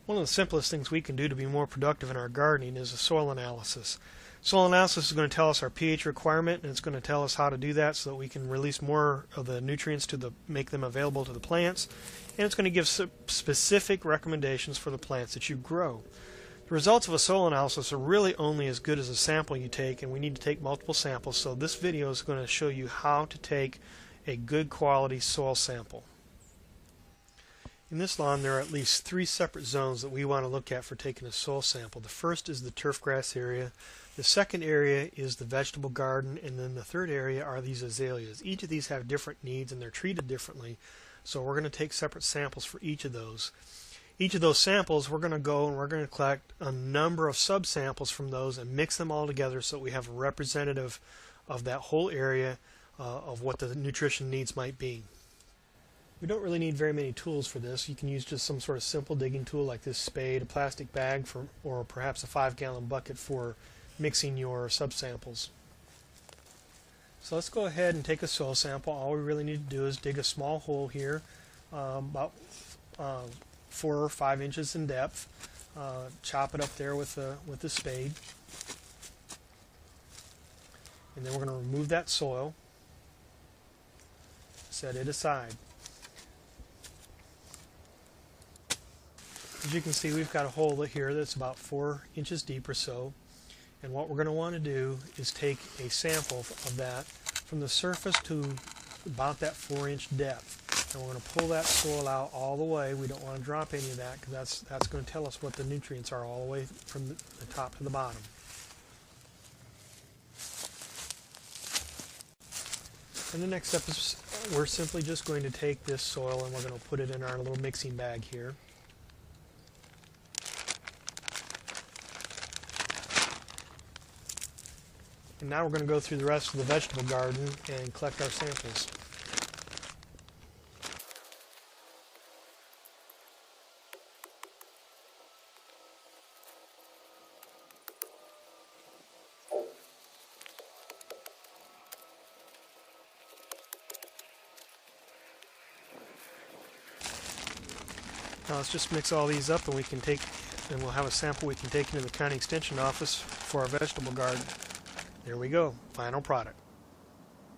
One of the simplest things we can do to be more productive in our gardening is a soil analysis. Soil analysis is going to tell us our pH requirement, and it's going to tell us how to do that so that we can release more of the nutrients to make them available to the plants, and it's going to give specific recommendations for the plants that you grow. The results of a soil analysis are really only as good as the sample you take, and we need to take multiple samples, so this video is going to show you how to take a good quality soil sample. In this lawn there are at least 3 separate zones that we want to look at for taking a soil sample. The first is the turf grass area, the second area is the vegetable garden, and then the third area are these azaleas. Each of these have different needs and they're treated differently, so we're going to take separate samples for each of those. Each of those samples we're going to go and we're going to collect a number of subsamples from those and mix them all together so that we have a representative of that whole area of what the nutrition needs might be. We don't really need very many tools for this. You can use just some sort of simple digging tool like this spade, a plastic bag, or perhaps a 5-gallon bucket for mixing your subsamples. So let's go ahead and take a soil sample. All we really need to do is dig a small hole here, about 4 or 5 inches in depth. Chop it up there with the spade, and then we're going to remove that soil, set it aside. As you can see, we've got a hole here that's about 4 inches deep or so, and what we're going to want to do is take a sample of that from the surface to about that 4-inch depth, and we're going to pull that soil out all the way. We don't want to drop any of that because that's going to tell us what the nutrients are all the way from the top to the bottom. And the next step is we're simply just going to take this soil and we're going to put it in our little mixing bag here. And now we're going to go through the rest of the vegetable garden and collect our samples. Now let's just mix all these up and we'll have a sample we can take into the county extension office for our vegetable garden. There we go, final product.